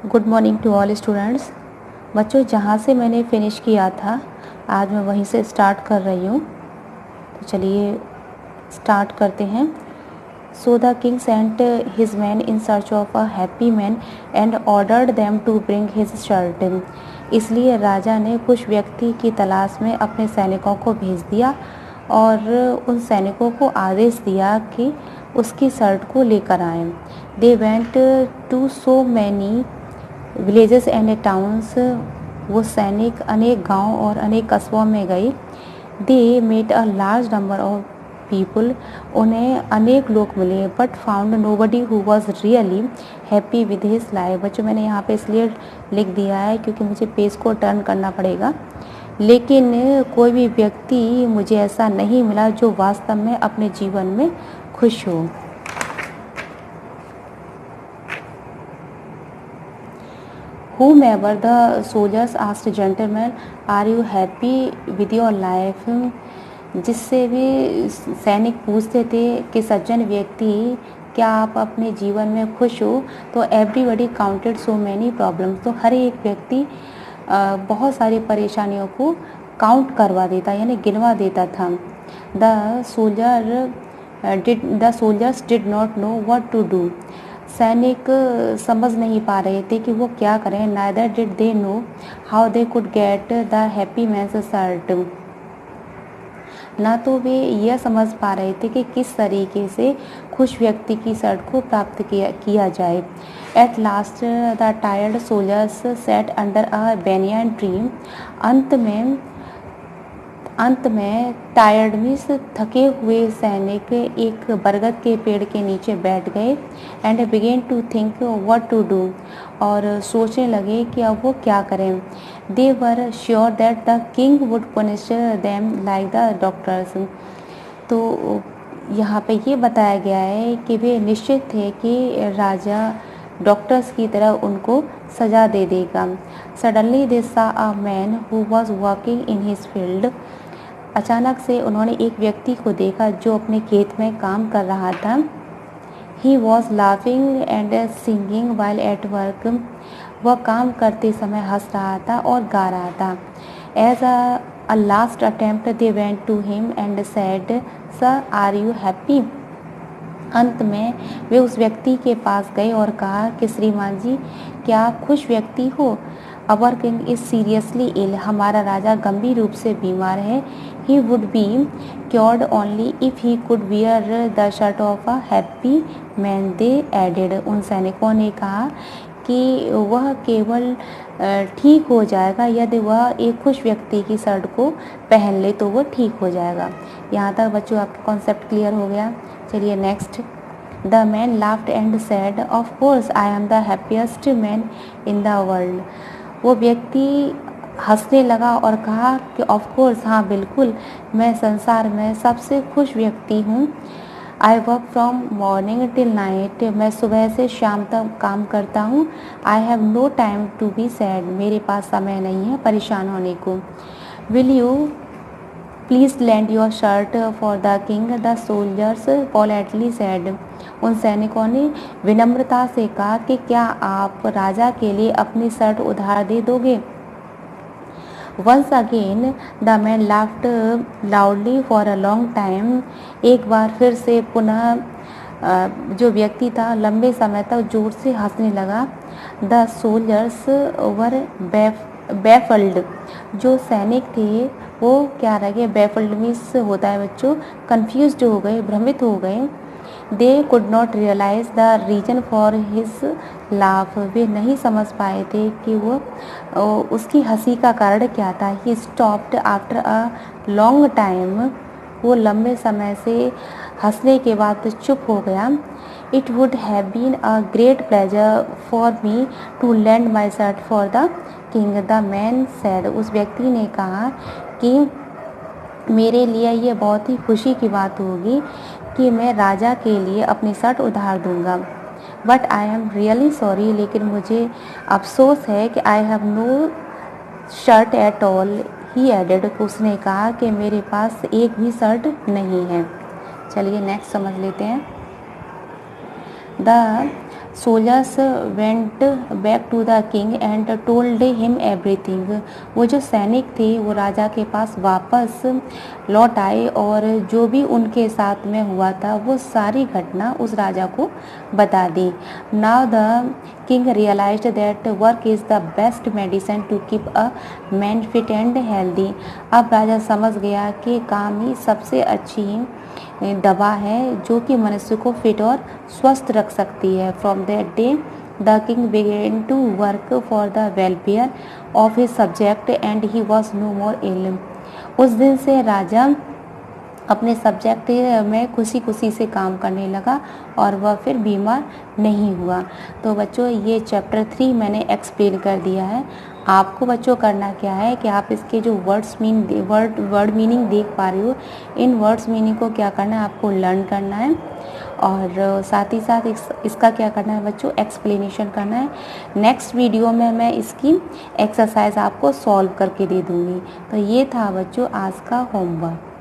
Good morning to all students. बच्चों, जहाँ से मैंने फिनिश किया था आज मैं वहीं से स्टार्ट कर रही हूँ। तो चलिए स्टार्ट करते हैं। So the king sent his man in search of a happy man and ordered them to bring his shirt. इसलिए राजा ने खुश व्यक्ति की तलाश में अपने सैनिकों को भेज दिया और उन सैनिकों को आदेश दिया कि उसकी शर्ट को लेकर आएं। They went to so many villages and towns. वो सैनिक अनेक गांव और अनेक कस्बों में गए। They met a large number of people. उन्हें अनेक लोग मिले but found nobody who was really happy with his life. बच्चों, मैंने यहाँ पे इसलिए लिख दिया है क्योंकि मुझे पेज को टर्न करना पड़ेगा। लेकिन कोई भी व्यक्ति मुझे ऐसा नहीं मिला जो वास्तव में अपने जीवन में खुश हो। Whomever the soldiers asked, gentlemen, are you happy with your life? जिससे भी सैनिक पूछते थे कि सज्जन व्यक्ति, क्या आप अपने जीवन में खुश हो? तो everybody counted so many problems. तो हर एक व्यक्ति बहुत सारी परेशानियों को काउंट करवा देता यानी गिनवा देता था। The soldiers did not know what to do. सैनिक समझ नहीं पा रहे थे कि वो क्या करें। Neither did they know how they could get the happy man's shirt. ना तो वे यह समझ पा रहे थे कि किस तरीके से खुश व्यक्ति की शर्ट को प्राप्त किया जाए। At last the tired soldiers set under a banyan tree. अंत में टायर्ड मीन्स थके हुए सैनिक एक बरगद के पेड़ के नीचे बैठ गए। And began to think what to do. और सोचने लगे कि अब वो क्या करें। They were sure that the king would punish them like the doctors. तो यहाँ पे ये बताया गया है कि वे निश्चित थे कि राजा डॉक्टर्स की तरह उनको सजा दे देगा। सडनली दे सा a man who was walking in his field. अचानक से उन्होंने एक व्यक्ति को देखा जो अपने खेत में काम कर रहा था। He was laughing and singing while at work. वह काम करते समय हंस रहा था और गा रहा था। As a last attempt they went to him and said, sir are you happy? अंत में वे उस व्यक्ति के पास गए और कहा कि श्रीमान जी, क्या आप खुश व्यक्ति हो? Our king is seriously ill. हमारा राजा गंभीर रूप से बीमार है। He would be cured only if he could wear the shirt of a happy man. They added. उन सैनिकों ने कहा कि वह केवल ठीक हो जाएगा यदि वह एक खुश व्यक्ति की शर्ट को पहन ले तो वह ठीक हो जाएगा। यहाँ तक बच्चों आपका कॉन्सेप्ट क्लियर हो गया। चलिए next. The man laughed and said, of course I am the happiest man in the world. वो व्यक्ति हंसने लगा और कहा कि ऑफ कोर्स, हाँ बिल्कुल, मैं संसार में सबसे खुश व्यक्ति हूँ। I work from morning till night. मैं सुबह से शाम तक काम करता हूँ। I have no time to be sad. मेरे पास समय नहीं है परेशान होने को। Will you please lend your shirt for the king, the soldiers politely said. उन सैनिकों ने विनम्रता से कहा कि क्या आप राजा के लिए अपनी शर्ट उधार दे दोगे? Once again the man laughed loudly for a long time. एक बार फिर से पुनः जो व्यक्ति था लंबे समय तक जोर से हंसने लगा। The soldiers were baffled. जो सैनिक थे वो क्या रह गए? बैफल्ड मीन्स होता है बच्चों कंफ्यूज्ड हो गए, भ्रमित हो गए। They could not realise the reason for his laugh. वे नहीं समझ पाए थे कि वो उसकी हंसी का कारण क्या था। He stopped after a long time. वो लंबे समय से हंसने के बाद चुप हो गया। It would have been a great pleasure for me to lend my shirt for the king, the man said. उस व्यक्ति ने कहा कि मेरे लिए यह बहुत ही खुशी की बात होगी कि मैं राजा के लिए अपनी शर्ट उधार दूंगा। But I am really sorry. लेकिन मुझे अफसोस है कि I have no shirt at all. He added. उसने कहा कि मेरे पास एक भी शर्ट नहीं है। चलिए नेक्स्ट समझ लेते हैं। The soldiers went back to the king and told him everything. वो जो सैनिक थे वो राजा के पास वापस लौट आए और जो भी उनके साथ में हुआ था वो सारी घटना उस राजा को बता दी। Now the king realised that work is the best medicine to keep a man fit and healthy. अब राजा समझ गया कि काम ही सबसे अच्छी दवा है जो कि मनुष्य को फिट और स्वस्थ रख सकती है। From that day the king began to work for the welfare of his subject and he was no more ill. उस दिन से राजा अपने सब्जेक्ट में खुशी खुशी से काम करने लगा और वह फिर बीमार नहीं हुआ। तो बच्चों ये चैप्टर 3 मैंने एक्सप्लेन कर दिया है। आपको बच्चों करना क्या है कि आप इसके जो वर्ड मीनिंग देख पा रहे हो, इन वर्ड्स मीनिंग को क्या करना है, आपको लर्न करना है और साथ ही साथ इसका क्या करना है बच्चों, एक्सप्लेनेशन करना है। नेक्स्ट वीडियो में मैं इसकी एक्सरसाइज आपको सॉल्व करके दे दूँगी। तो ये था बच्चों आज का होमवर्क।